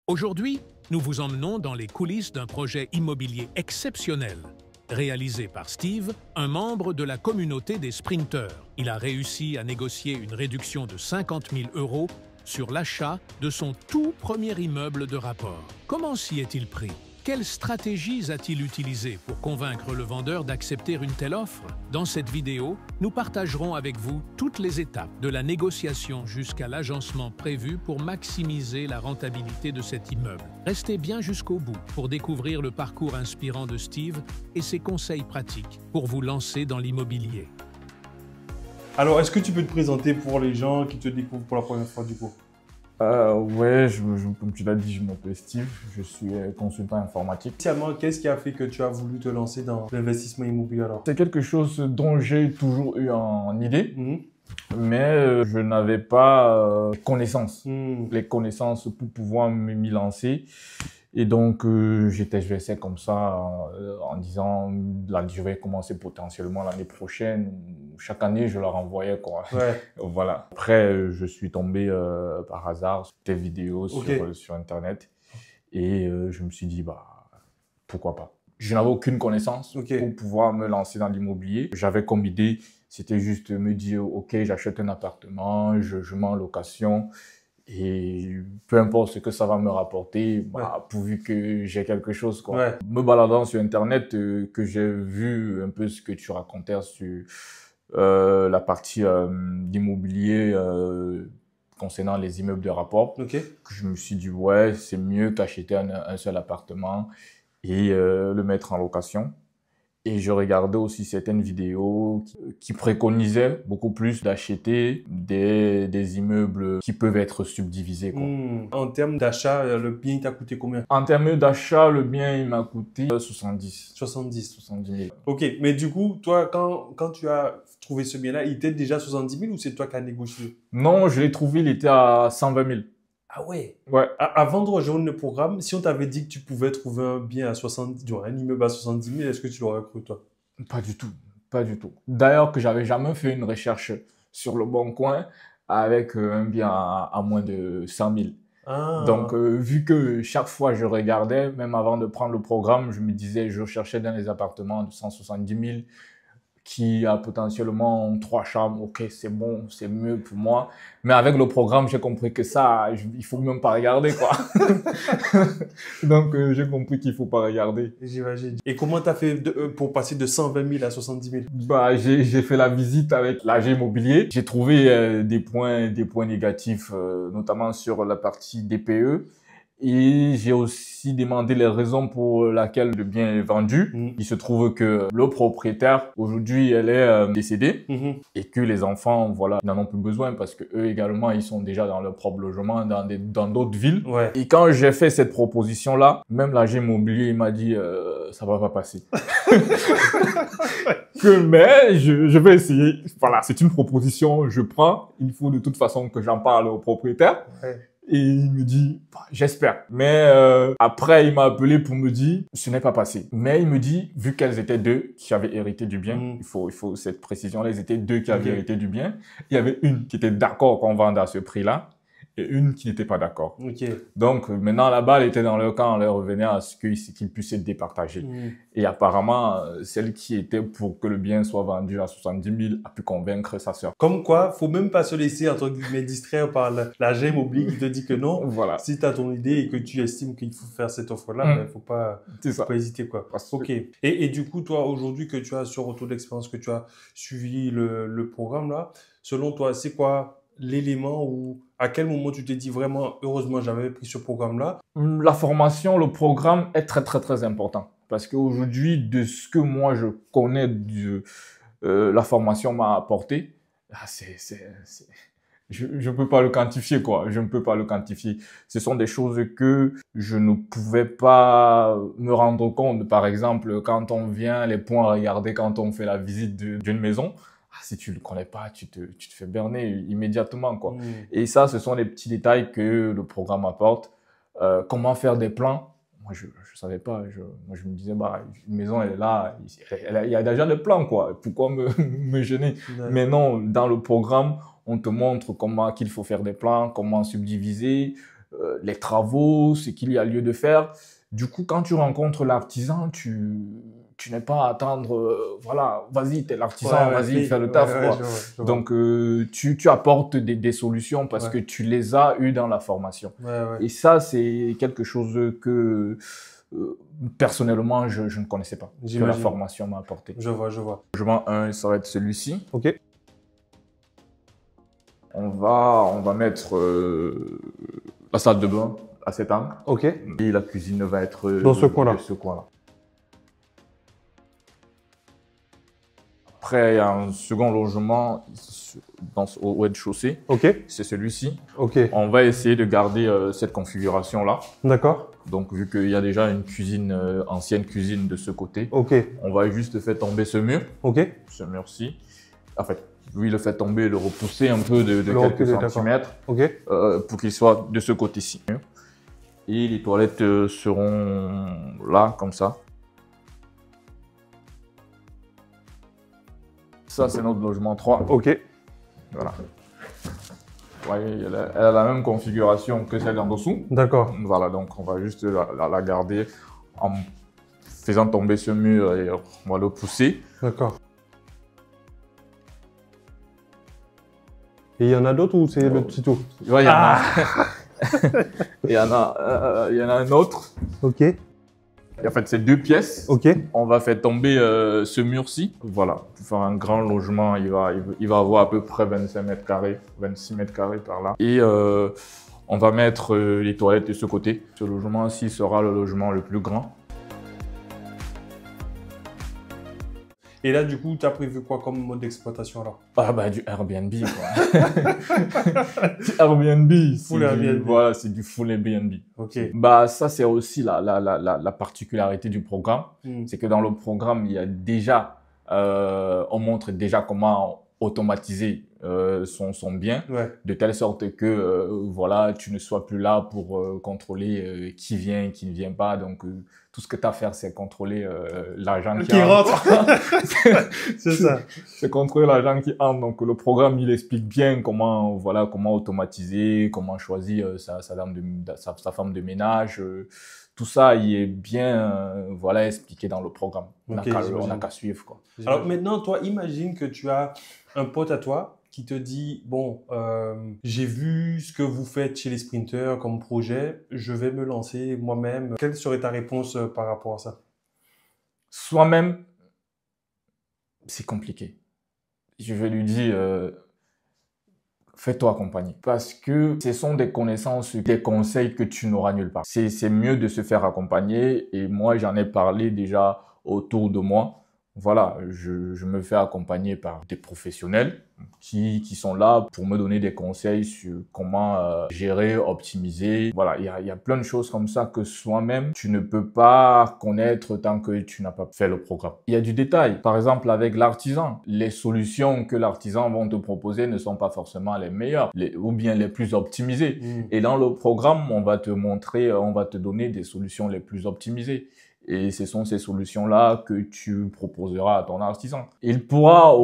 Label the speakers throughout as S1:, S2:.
S1: Aujourd'hui, nous vous emmenons dans les coulisses d'un projet immobilier exceptionnel. Réalisé par Steve, un membre de la communauté des sprinteurs. Il a réussi à négocier une réduction de 50 000 € sur l'achat de son tout premier immeuble de rapport. Comment s'y est-il pris? Quelles stratégies a-t-il utilisées pour convaincre le vendeur d'accepter une telle offre? Dans cette vidéo, nous partagerons avec vous toutes les étapes de la négociation jusqu'à l'agencement prévu pour maximiser la rentabilité de cet immeuble. Restez bien jusqu'au bout pour découvrir le parcours inspirant de Steve et ses conseils pratiques pour vous lancer dans l'immobilier.
S2: Alors, est-ce que tu peux te présenter pour les gens qui te découvrent pour la première fois du coup?
S3: Ouais, comme tu l'as dit, je m'appelle Steve, je suis consultant informatique.
S2: Initialement, qu'est-ce qui a fait que tu as voulu te lancer dans l'investissement immobilier alors?
S3: C'est quelque chose dont j'ai toujours eu en idée, mais je n'avais pas les connaissances pour pouvoir m'y lancer. Et donc, je vais comme ça en disant, là, je vais commencer potentiellement l'année prochaine. Chaque année, je leur envoyais quoi.
S2: Ouais.
S3: Voilà. Après, je suis tombé par hasard sur tes vidéos sur Internet et je me suis dit, bah, pourquoi pas. Je n'avais aucune connaissance pour pouvoir me lancer dans l'immobilier. J'avais comme idée, c'était juste me dire, OK, j'achète un appartement, je mets en location. Et peu importe ce que ça va me rapporter, bah, pourvu que j'ai quelque chose, quoi.
S2: Ouais.
S3: Me baladant sur Internet, que j'ai vu un peu ce que tu racontais sur la partie d'immobilier concernant les immeubles de rapport, que je me suis dit, ouais, c'est mieux qu'acheter un seul appartement et le mettre en location. Et je regardais aussi certaines vidéos qui préconisaient beaucoup plus d'acheter des immeubles qui peuvent être subdivisés, quoi.
S2: En termes d'achat, le bien t'a coûté combien?
S3: En termes d'achat, le bien il m'a coûté 70 000.
S2: Ok, mais du coup, toi, quand tu as trouvé ce bien-là, il était déjà 70 000 ou c'est toi qui as négocié?
S3: Non, je l'ai trouvé, il était à 120 000.
S2: Ah ouais?
S3: Ouais.
S2: Avant de rejoindre le programme, si on t'avait dit que tu pouvais trouver un bien à 70, un immeuble à 70 000, est-ce que tu l'aurais cru, toi?
S3: Pas du tout, pas du tout. D'ailleurs, que j'avais jamais fait une recherche sur le Bon Coin avec un bien à moins de 100 000.
S2: Ah.
S3: Donc, vu que chaque fois je regardais, même avant de prendre le programme, je me disais, je cherchais dans les appartements de 170 000 qui a potentiellement 3 chambres. Ok, c'est bon, c'est mieux pour moi. Mais avec le programme, j'ai compris que ça, il faut même pas regarder, quoi. Donc, j'ai compris qu'il faut pas regarder.
S2: J'imagine. Et comment tu as fait pour passer de 120 000 à 70 000?
S3: Bah, j'ai fait la visite avec l'agent immobilier. J'ai trouvé des points négatifs, notamment sur la partie DPE. Et j'ai aussi demandé les raisons pour lesquelles le bien est vendu. Il se trouve que le propriétaire, aujourd'hui, elle est décédée et que les enfants, voilà, n'en ont plus besoin parce que eux également, ils sont déjà dans leur propre logement dans d'autres villes.
S2: Ouais.
S3: Et quand j'ai fait cette proposition-là, même l'agent immobilier, il m'a dit, ça va pas passer. Mais je vais essayer. Voilà, c'est une proposition, je prends. Il faut de toute façon que j'en parle au propriétaire. Ouais. Et il me dit, bah, j'espère. Mais après, il m'a appelé pour me dire, ce n'est pas passé. Mais il me dit, vu qu'elles étaient deux qui avaient hérité du bien, il faut cette précision-là, elles étaient deux qui avaient hérité du bien. Il y avait une qui était d'accord qu'on vende à ce prix-là et une qui n'était pas d'accord. Donc maintenant, la balle était dans leur camp, on leur revenait à ce qu'ils puissent être départagés. Et apparemment, celle qui était pour que le bien soit vendu à 70 000 a pu convaincre sa sœur.
S2: Comme quoi, faut même pas se laisser, entre guillemets, distraire par l'agent immobilier qui te dit que non.
S3: Voilà.
S2: Si tu as ton idée et que tu estimes qu'il faut faire cette offre-là, ben, faut pas hésiter, quoi. Ok. Et du coup, toi, aujourd'hui, que tu as sur retour d'expérience, que tu as suivi le programme là, selon toi, c'est quoi l'élément où, à quel moment tu t'es dit vraiment, heureusement, j'avais pris ce programme-là?
S3: La formation, le programme est très, très, très important. Parce qu'aujourd'hui, de ce que moi je connais la formation m'a apporté, je ne peux pas le quantifier, quoi. Je ne peux pas le quantifier. Ce sont des choses que je ne pouvais pas me rendre compte. Par exemple, quand on vient, les points à regarder quand on fait la visite d'une maison, si tu le connais pas, tu te fais berner immédiatement, quoi. Et ça, ce sont les petits détails que le programme apporte. Comment faire des plans? Moi, je savais pas. Moi, je me disais, bah, une maison, elle est là. Il y a déjà des plans, quoi. Pourquoi me gêner? Mais non, dans le programme, on te montre comment qu'il faut faire des plans, comment subdiviser, les travaux, ce qu'il y a lieu de faire. Du coup, quand tu rencontres l'artisan, tu n'es pas à attendre, voilà, vas-y, t'es l'artisan, vas-y, fais le taf. Quoi. Je vois. Donc, tu apportes des solutions parce que tu les as eues dans la formation. Et ça, c'est quelque chose que, personnellement, je ne connaissais pas, que la formation m'a apporté.
S2: Je vois.
S3: Logement 1, ça va être celui-ci.
S2: Ok.
S3: On va mettre la salle de bain à cet angle.
S2: Ok.
S3: Et la cuisine va être
S2: dans ce coin-là.
S3: Après, il y a un second logement au rez-de-chaussée.
S2: Ok.
S3: C'est celui-ci.
S2: Ok.
S3: On va essayer de garder cette configuration-là.
S2: D'accord.
S3: Donc, vu qu'il y a déjà une cuisine, ancienne cuisine de ce côté,
S2: ok.
S3: On va juste faire tomber ce mur.
S2: Ok.
S3: Ce mur-ci. En fait, lui, le fait tomber, le repousser un peu de quelques centimètres pour qu'il soit de ce côté-ci. Et les toilettes seront là, comme ça. Ça, c'est notre logement 3.
S2: Ok.
S3: Voilà. Vous voyez, elle a la même configuration que celle en dessous.
S2: D'accord.
S3: Voilà, donc on va juste la garder en faisant tomber ce mur et on va le pousser.
S2: D'accord. Et il y en a d'autres ou c'est le petit tout?
S3: Ouais, il y en a. Il y en a un autre.
S2: Ok.
S3: Et en fait, c'est 2 pièces.
S2: Ok.
S3: On va faire tomber ce mur-ci. Voilà, pour faire un grand logement, il va avoir à peu près 25 mètres carrés, 26 mètres carrés par là. Et on va mettre les toilettes de ce côté. Ce logement-ci sera le logement le plus grand.
S2: Et là, du coup, tu as prévu quoi comme mode d'exploitation alors?
S3: Ah bah du Airbnb quoi. Du Airbnb.
S2: Full Airbnb.
S3: Voilà, c'est du full Airbnb.
S2: Ok.
S3: Bah ça c'est aussi la particularité du programme. C'est que dans le programme, il y a déjà, on montre déjà comment automatiser son bien, de telle sorte que voilà, tu ne sois plus là pour contrôler qui vient, qui ne vient pas. Donc tout ce que tu as à faire, c'est contrôler l'argent qui
S2: rentre. C'est ça.
S3: C'est contrôler l'argent qui entre. Donc le programme, il explique bien comment automatiser, comment choisir sa femme de ménage. Tout ça, il est bien expliqué dans le programme. On n'a qu'à suivre quoi.
S2: Alors maintenant, toi, imagine que tu as un pote à toi qui te dit, bon, j'ai vu ce que vous faites chez les sprinters comme projet, je vais me lancer moi-même. Quelle serait ta réponse par rapport à ça?
S3: Soi-même, c'est compliqué. Je vais lui dire, fais-toi accompagner. Parce que ce sont des connaissances, des conseils que tu n'auras nulle part. C'est mieux de se faire accompagner et moi, j'en ai parlé déjà autour de moi. Voilà, je me fais accompagner par des professionnels qui sont là pour me donner des conseils sur comment gérer, optimiser. Voilà, il y a plein de choses comme ça que soi-même, tu ne peux pas connaître tant que tu n'as pas fait le programme. Il y a du détail. Par exemple, avec l'artisan, les solutions que l'artisan va te proposer ne sont pas forcément les meilleures ou bien les plus optimisées. Et dans le programme, on va te montrer, on va te donner des solutions les plus optimisées. Et ce sont ces solutions-là que tu proposeras à ton artisan. Il pourra,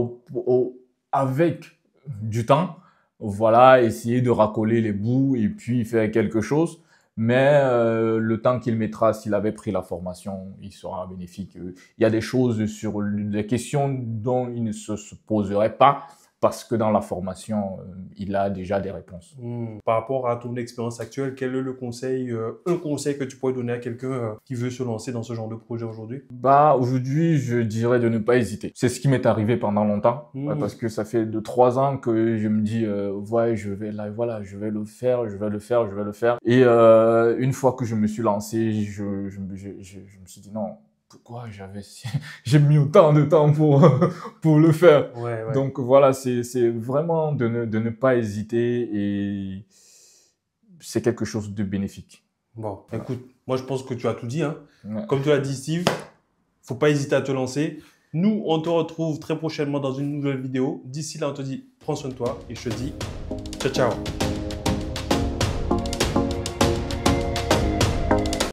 S3: avec du temps, voilà, essayer de racoler les bouts et puis faire quelque chose. Mais le temps qu'il mettra, s'il avait pris la formation, il sera bénéfique. Il y a des choses sur des questions dont il ne se poserait pas parce que dans la formation, il a déjà des réponses.
S2: Par rapport à ton expérience actuelle, quel est le conseil, un conseil que tu pourrais donner à quelqu'un qui veut se lancer dans ce genre de projet aujourd'hui?
S3: Bah, aujourd'hui, je dirais de ne pas hésiter. C'est ce qui m'est arrivé pendant longtemps, parce que ça fait 3 ans que je me dis, ouais, je vais le faire. Et une fois que je me suis lancé, je me suis dit non. Pourquoi j'ai mis autant de temps pour le faire. Donc voilà, c'est vraiment de ne pas hésiter et c'est quelque chose de bénéfique.
S2: Bon, écoute, moi je pense que tu as tout dit. Comme tu l'as dit Steve, faut pas hésiter à te lancer. Nous, on te retrouve très prochainement dans une nouvelle vidéo. D'ici là, on te dit prends soin de toi et je te dis ciao ciao.